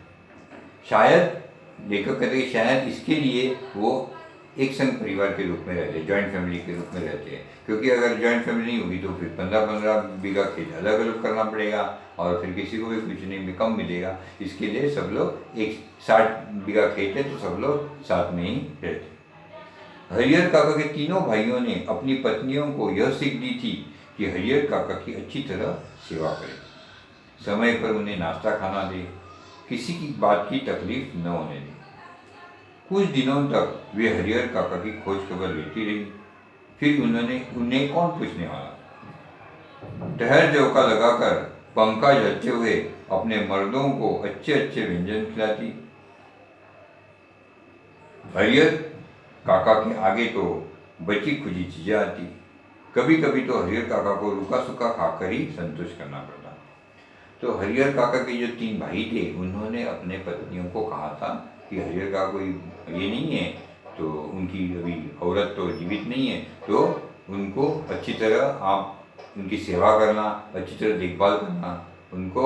शायद लेखक कहते हैं शायद इसके लिए वो एक संघ परिवार के रूप में रहते हैं, जॉइंट फैमिली के रूप में रहते हैं, क्योंकि अगर जॉइंट फैमिली नहीं होगी तो फिर 15-15 बीघा खेत अलग अलग करना पड़ेगा और फिर किसी को भी कुछ नहीं में कम मिलेगा। इसके लिए सब लोग एक 60 बीघा खेत है तो सब लोग साथ में ही रहते। हरिहर काका के तीनों भाइयों ने अपनी पत्नियों को यह सीख दी थी कि हरिहर काका की अच्छी तरह सेवा करें, समय पर उन्हें नाश्ता खाना दे, किसी की बात की तकलीफ न होने दे। कुछ दिनों तक वे हरिहर काका की खोज खबर लेती रही। फिर उन्हें कौन पूछने वाला। ठहर चौका लगाकर पंखा झलते हुए अपने मर्दों को अच्छे अच्छे व्यंजन खिलाती। हरिहर काका के आगे तो बची खुची चीजें आती। कभी कभी तो हरिहर काका को रूखा सूखा खाकर ही संतोष करना पड़ता। तो हरिहर काका के जो 3 भाई थे उन्होंने अपने पत्नियों को कहा था कि हरिहर काका कोई ये नहीं है, तो उनकी अभी औरत तो जीवित नहीं है, तो उनको अच्छी तरह आप उनकी सेवा करना, अच्छी तरह देखभाल करना, उनको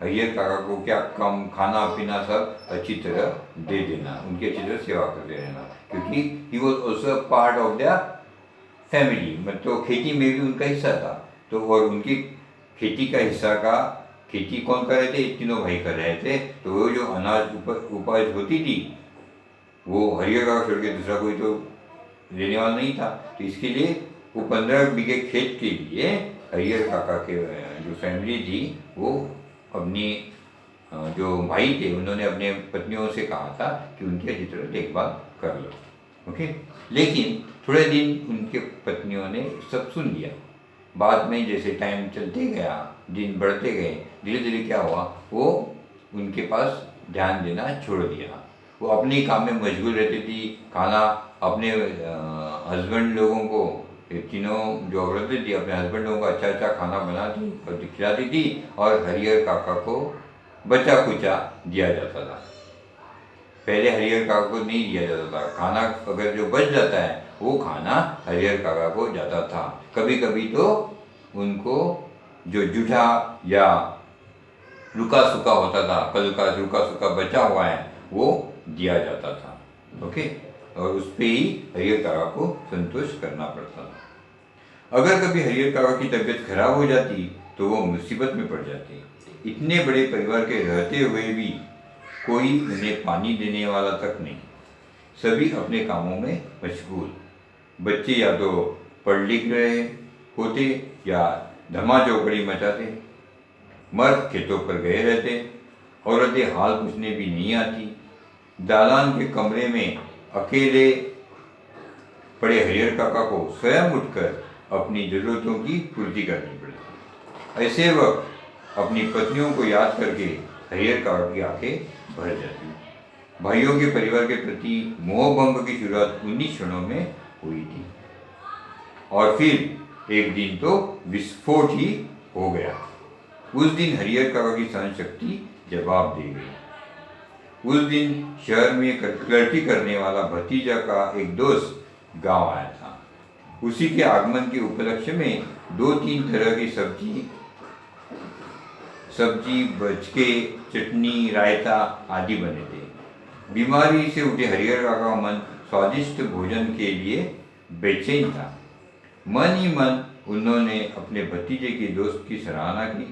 हरिहर काका को क्या कम खाना पीना सब अच्छी तरह दे देना, उनकी अच्छी तरह सेवा करते रहना, क्योंकि he was also part of the family. मतलब खेती में भी उनका हिस्सा था। तो और उनकी खेती का हिस्सा का खेती कौन कर रहे थे? तीनों भाई कर रहे थे। तो वो जो अनाज उपज होती थी वो हरिहर काका छोड़ के दूसरा कोई तो लेने वाला नहीं था। तो इसके लिए वो 15 बीघे खेत के लिए हरिहर काका के जो फैमिली थी वो अपनी जो भाई थे उन्होंने अपने पत्नियों से कहा था कि उनकी अच्छी तरह देखभाल कर लो। ओके, लेकिन थोड़े दिन उनके पत्नियों ने सब सुन लिया। बाद में जैसे टाइम चलते गया, दिन बढ़ते गए, धीरे धीरे क्या हुआ, वो उनके पास ध्यान देना छोड़ दिया। वो अपने काम में मशगूल रहती थी। खाना अपने हस्बैंड लोगों को, तीनों जो औरतें थी अपने हस्बैंड लोगों को अच्छा अच्छा खाना बनाती और खिलाती थी, और हरिहर काका को बचा कुचा दिया जाता था। पहले हरिहर काका को नहीं दिया जाता था खाना, अगर जो बच जाता है वो खाना हरिहर काका को जाता था। कभी कभी तो उनको जो जूठा या रुका सूखा होता था, कल का रुका सूखा बचा हुआ है वो दिया जाता था। ओके, और उस पर ही हरिहर काका को संतोष करना पड़ता था। अगर कभी हरिहर काका की तबीयत खराब हो जाती तो वो मुसीबत में पड़ जाती। इतने बड़े परिवार के रहते हुए भी कोई उन्हें पानी देने वाला तक नहीं। सभी अपने कामों में मशगूल। बच्चे या तो पढ़ लिख रहे होते या धमा चौकड़ी मचाते। मर्द खेतों पर गए रहते। औरतें हाल पूछने भी नहीं आती। दालान के कमरे में अकेले पड़े हरिहर काका को स्वयं उठकर अपनी जरूरतों की पूर्ति करनी पड़ती। ऐसे वक्त अपनी पत्नियों को याद करके हरिहर काका की आंखें भर जाती। भाइयों के परिवार के प्रति मोहभंग की शुरुआत 19 क्षणों में हुई थी, और फिर एक दिन तो विस्फोट ही हो गया। उस दिन हरिहर काका की सहन शक्ति जवाब दे गई। उस दिन शहर में क्लर्की करने वाला भतीजा का एक दोस्त गांव आया था। उसी के आगमन के उपलक्ष्य में 2-3 तरह की सब्जी, बचके, चटनी, रायता आदि बने थे। बीमारी से उठे हरिहर काका का मन स्वादिष्ट भोजन के लिए बेचैन था। मन ही मन उन्होंने अपने भतीजे के दोस्त की सराहना की,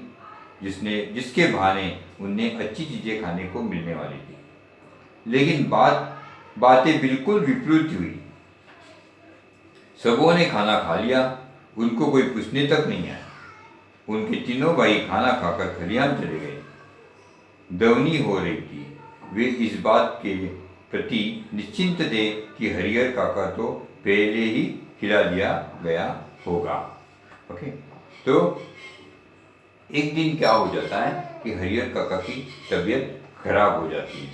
जिसके बहाने उन्हें अच्छी चीजें खाने को मिलने वाली थी। लेकिन बातें बिल्कुल विपरीत हुई। सबों ने खाना खा लिया, उनको कोई पूछने तक नहीं आया। उनके तीनों भाई खाना खाकर खलिहान चले गए। दवनी हो रही थी। वे इस बात के प्रति निश्चिंत थे कि हरिहर काका तो पहले ही खिला दिया गया होगा। ओके, तो एक दिन क्या हो जाता है कि हरिहर काका की तबीयत खराब हो जाती है।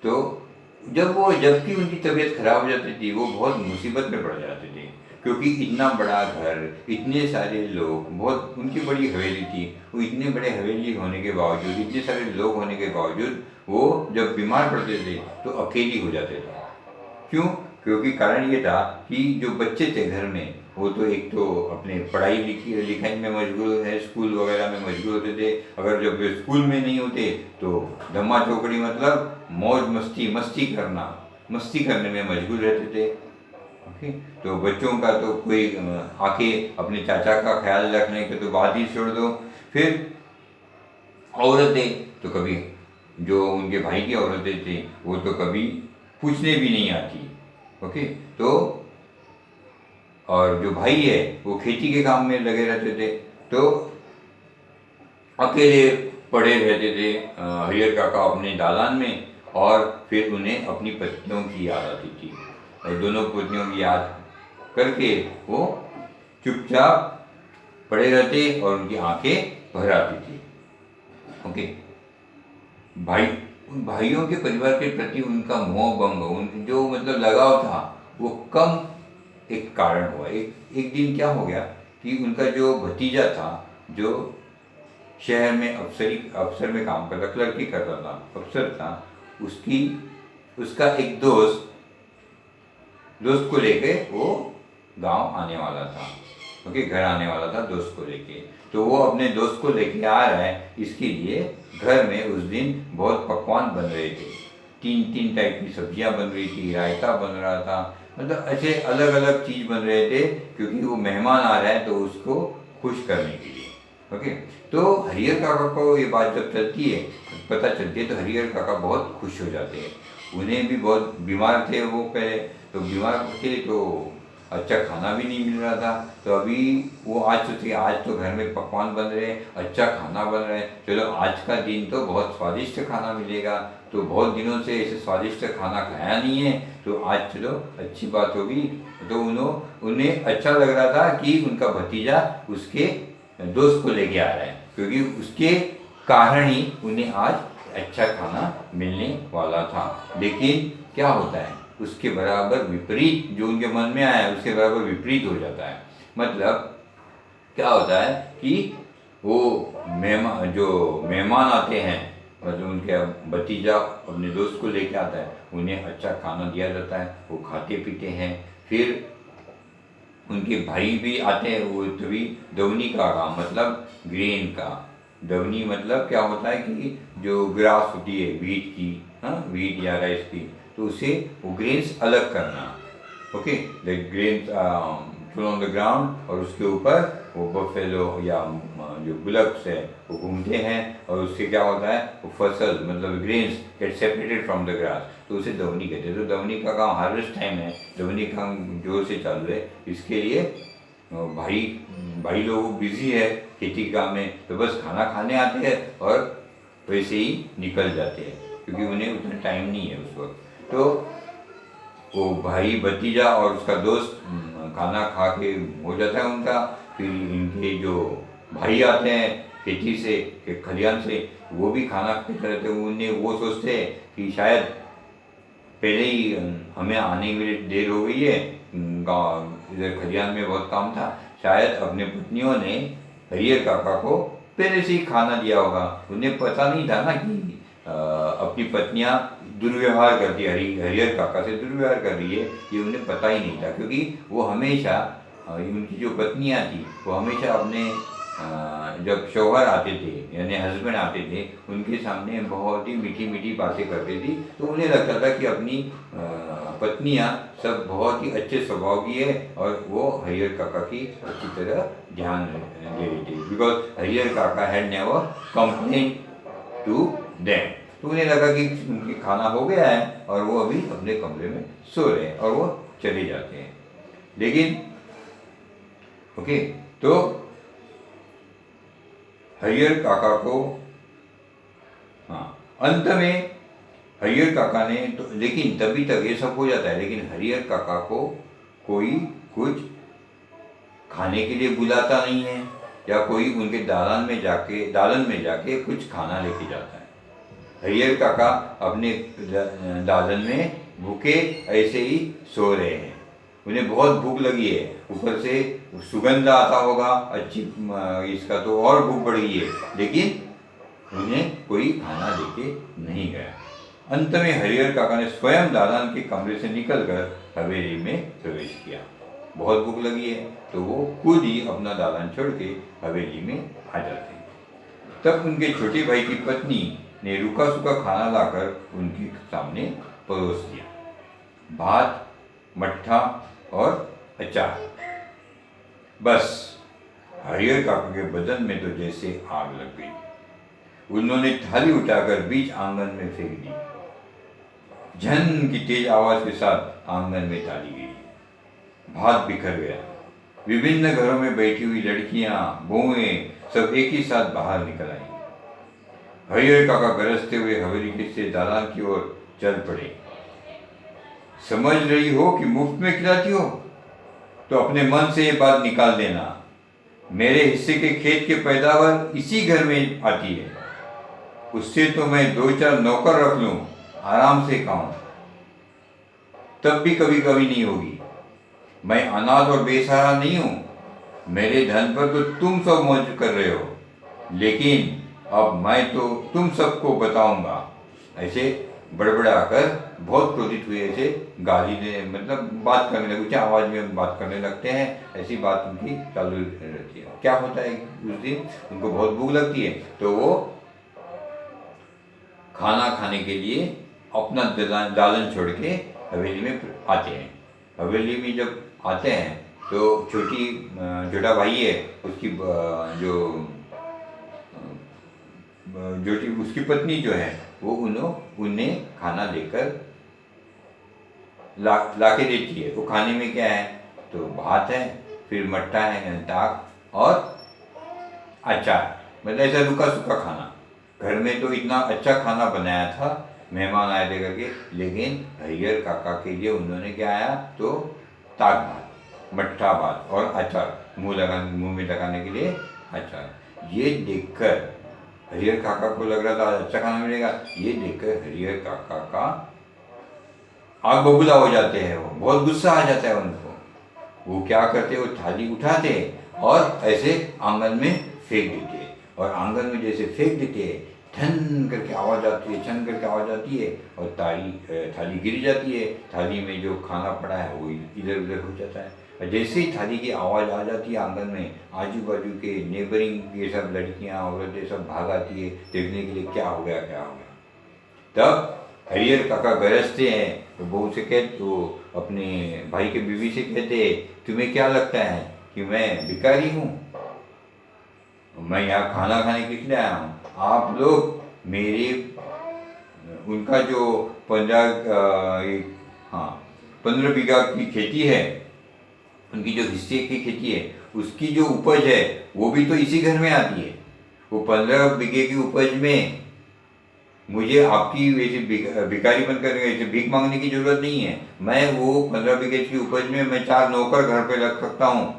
तो जबकि उनकी तबीयत खराब हो जाती थी, वो बहुत मुसीबत में पड़ जाते थे, क्योंकि इतना बड़ा घर, इतने सारे लोग, बहुत उनकी बड़ी हवेली थी। वो इतने बड़े हवेली होने के बावजूद, इतने सारे लोग होने के बावजूद, वो जब बीमार पड़ते थे तो अकेली हो जाते थे। क्यों? क्योंकि कारण ये था कि जो बच्चे थे घर में, वो तो एक तो अपने पढ़ाई लिखाई में मशगूल है, स्कूल वगैरह में मशगूल होते थे। अगर जब वे स्कूल में नहीं होते तो धम्मा चौकड़ी, मतलब मौज मस्ती मस्ती करने में मशगूल रहते थे। ओके, तो बच्चों का तो कोई आके अपने चाचा का ख्याल रखने के तो बात ही छोड़ दो। फिर औरतें तो कभी, जो उनके भाई की औरतें थी, वो तो कभी पूछने भी नहीं आती। ओके, तो और जो भाई है वो खेती के काम में लगे रहते थे, तो अकेले पड़े रहते थे हरिहर काका अपने दालान में। और फिर उन्हें अपनी पत्नियों की याद आती थी, और दोनों पत्नियों की याद करके वो चुपचाप पड़े रहते और उनकी आंखें भर आती थी। ओके, भाई भाइयों के परिवार के प्रति उनका मोह भंग, उन जो मतलब लगाव था, वो कम एक कारण हुआ। एक दिन क्या हो गया कि उनका जो भतीजा था, जो शहर में अफसर में काम करता, क्लर्की करता था, अफसर था, उसकी उसका एक दोस्त को लेके वो गांव आने वाला था। ओके, घर आने वाला था दोस्त को लेके। तो वो अपने दोस्त को लेके आ रहा है, इसके लिए घर में उस दिन बहुत पकवान बन रहे थे। 3 टाइप की सब्जियां बन रही थी, रायता बन रहा था, मतलब ऐसे अलग अलग चीज़ बन रहे थे, क्योंकि वो मेहमान आ रहा है तो उसको खुश करने के लिए। ओके, तो हरिहर काका को ये बात जब चलती है, पता चलती है, तो हरिहर काका बहुत खुश हो जाते हैं। उन्हें भी बहुत बीमार थे वो पहले, तो बीमार थे तो अच्छा खाना भी नहीं मिल रहा था। तो अभी वो आज सोचे, आज तो घर में पकवान बन रहे हैं, अच्छा खाना बन रहा है, चलो आज का दिन तो बहुत स्वादिष्ट खाना मिलेगा। तो बहुत दिनों से ऐसे स्वादिष्ट खाना खाया नहीं है, तो आज चलो अच्छी बात होगी। तो उन्हें अच्छा लग रहा था कि उनका भतीजा उसके दोस्त को लेके आ रहा है, क्योंकि उसके कारण ही उन्हें आज अच्छा खाना मिलने वाला था। लेकिन क्या होता है, उसके बराबर विपरीत, जो उनके मन में आया उसके बराबर विपरीत हो जाता है। मतलब क्या होता है कि वो मेहमान आते हैं, मतलब उनके भतीजा अपने दोस्त को लेके आता है, उन्हें अच्छा खाना दिया जाता है, वो खाते पीते हैं। फिर उनके भाई भी आते हैं, वो तभी दवनी का काम, मतलब ग्रेन का। दवनी मतलब क्या होता है कि जो ग्रास होती है वीट की, हाँ, वीट या राइस की, तो उसे वो ग्रेन्स अलग करना। Okay, the grains thrown on the ground, और उसके ऊपर वो बफेलो या जो बुलक्स है वो घूमते हैं, और उससे क्या होता है, वो फसल मतलब grains get separated from the grass, तो उसे दवनी कहते हैं। तो दवनी का काम हार्वेस्ट टाइम है, दवनी का काम जोर से चालू है। इसके लिए भाई भाई लोग बिजी है खेती के काम में, तो बस खाना खाने आते हैं और वैसे ही निकल जाते हैं, क्योंकि उन्हें उतना टाइम नहीं है उस वक्त। तो वो भाई भतीजा और उसका दोस्त खाना खा के हो जाता है उनका। फिर इनके जो भाई आते हैं खेती से, के खलिहान से, वो भी खाना खाते रहते हैं। उन्हें वो सोचते हैं कि शायद पहले ही हमें आने के लिए देर हो गई है, गाँव इधर खलिहान में बहुत काम था, शायद अपने पत्नियों ने हरिहर काका को पहले से ही खाना दिया होगा। उन्हें पता नहीं था ना कि अपनी पत्नियां दुर्व्यवहार करती है, हरिहर काका से दुर्व्यवहार कर रही है, ये उन्हें पता ही नहीं था। क्योंकि वो हमेशा उनकी जो पत्नियां थी वो हमेशा अपने जब शौहर आते थे यानी हस्बैंड आते थे, उनके सामने बहुत ही मीठी मीठी बातें करती थी। तो उन्हें लगता था कि अपनी पत्नियां सब बहुत ही अच्छे स्वभाव की है, और वो हरिहर काका की अच्छी तरह ध्यान दे रही थी, बिकॉज हरिहर काका had never complain to them. तो उन्हें लगा कि उनकी खाना हो गया है और वो अभी अपने कमरे में सो रहे हैं, और वो चले जाते हैं। लेकिन ओके, तो हरिहर काका को, हाँ, अंत में हरिहर काका ने तो, लेकिन तभी तक ये सब हो जाता है, लेकिन हरिहर काका को कोई कुछ खाने के लिए बुलाता नहीं है, या कोई उनके दालन में जाके कुछ खाना लेके जाता है। हरिहर काका अपने दालन में भूखे ऐसे ही सो रहे हैं। उन्हें बहुत भूख लगी है, ऊपर से सुगंध आता होगा अच्छी इसका, तो और भूख बढ़ गई है, लेकिन उन्हें कोई खाना लेके नहीं गया। अंत में हरिहर काका ने स्वयं दालान के कमरे से निकलकर हवेली में प्रवेश किया। बहुत भूख लगी है तो वो खुद ही अपना दालान छोड़ के हवेली में आ जाते हैं। तब उनके छोटे भाई की पत्नी ने रूखा सूखा खाना लाकर उनके सामने परोस दिया। भात, मट्ठा और अचार। बस हरिहर काका के बदन में तो जैसे आग लग गई। उन्होंने थाली उठाकर बीच आंगन में फेंक दी। झन की तेज आवाज के साथ आंगन में ताली गिरी। भात बिखर गया। विभिन्न घरों में बैठी हुई लड़कियां, बहुएं सब एक ही साथ बाहर निकल आई। हरिहर काका गरजते हुए हवेली से दालान की ओर चल पड़े। समझ रही हो कि मुफ्त में खिलाती हो, तो अपने मन से ये बात निकाल देना। मेरे हिस्से के खेत के पैदावार इसी घर में आती है, उससे तो मैं 2-4 नौकर रख लूं, आराम से खाऊं, तब भी कभी कभी नहीं होगी। मैं अनाथ और बेसहारा नहीं हूं। मेरे धन पर तो तुम सब मौज कर रहे हो, लेकिन अब मैं तो तुम सबको बताऊंगा। ऐसे बड़बड़ाकर बहुत क्रोधित हुए, ऐसे गाली दे, मतलब बात करने लगे, ऊंची आवाज में बात करने लगते हैं। ऐसी बात उनकी चालू रहती है। क्या होता है उस दिन उनको बहुत भूख लगती है, तो वो खाना खाने के लिए अपना दालन छोड़ के हवेली में आते हैं। हवेली में जब आते हैं तो छोटा भाई है, उसकी उसकी पत्नी जो है वो उन्हें खाना लेकर ला के देती है। वो खाने में क्या है, तो भात है, फिर मट्ठा है, दाग और अचार, मतलब ऐसा रूखा सूखा खाना। घर में तो इतना अच्छा खाना बनाया था, मेहमान आए थे करके, लेकिन हरिहर काका के लिए उन्होंने क्या आया, तो ताक भात, मट्ठा भात और अचार, मुंह में लगाने के लिए अचार। ये देखकर हरिहर काका को लग रहा था अच्छा खाना मिलेगा। ये देखकर हरिहर काका का आग बबूला हो जाते हैं, वो बहुत गुस्सा आ जाता है उनको। वो क्या करते, वो थाली उठाते और ऐसे आंगन में फेंक देते, और आंगन में जैसे फेंक देते ठन करके आवाज आती है, छन करके आवाज आती है, और थाली गिर जाती है। थाली में जो खाना पड़ा है वो इधर उधर हो जाता है। और जैसे ही थाली की आवाज़ आ जाती है आंगन में, आजू बाजू के नेबरिंग ये सब लड़कियां, औरतें सब भाग आती है देखने के लिए क्या हो गया क्या हो गया। तब हरिहर काका गरजते हैं, तो बहू से कहते, तो अपने भाई के बीवी से कहते, तुम्हें क्या लगता है कि मैं भिखारी हूँ? मैं यहाँ खाना खाने के लिए आया हूँ। आप लोग मेरे उनका जो 15 बीघा की खेती है, उनकी जो हिस्से की खेती है, उसकी जो उपज है वो भी तो इसी घर में आती है। वो 15 बीघे की उपज में मुझे आपकी वैसे भिखारी बनकर ऐसे भीख मांगने की जरूरत नहीं है। मैं वो 15 बीघे की उपज में मैं 4 नौकर घर पे रख सकता हूँ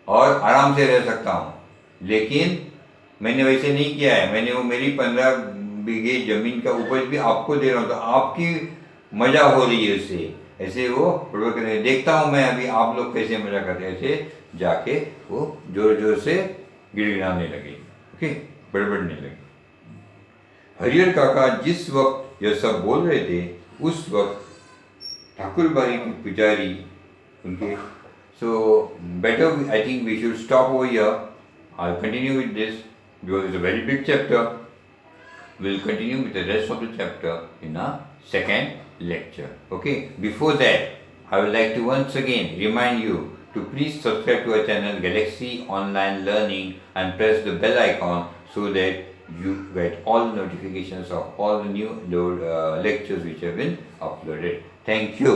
और आराम से रह सकता हूँ, लेकिन मैंने वैसे नहीं किया है। मैंने वो मेरी 15 बीघे जमीन का उपज भी आपको दे रहा हूँ, तो आपकी मजा हो रही है उससे। ऐसे वो देखता हूँ मैं अभी आप लोग कैसे मजा करते हैं। ऐसे जाके वो जोर जोर से गिड़गिड़ाने लगे, ओके, बड़बड़ने लगे। हरिहर काका जिस वक्त यह सब बोल रहे थे, उस वक्त ठाकुर बाड़ी की पुजारी उनके, so better I think we should stop over here. I'll continue with this because it's a very big chapter. We'll continue with the rest of the chapter in our second lecture. Okay, before that, I would like to once again remind you to please subscribe to our channel Galaxy Online Learning and press the bell icon so that you get all the notifications of all the new lectures which have been uploaded. Thank you.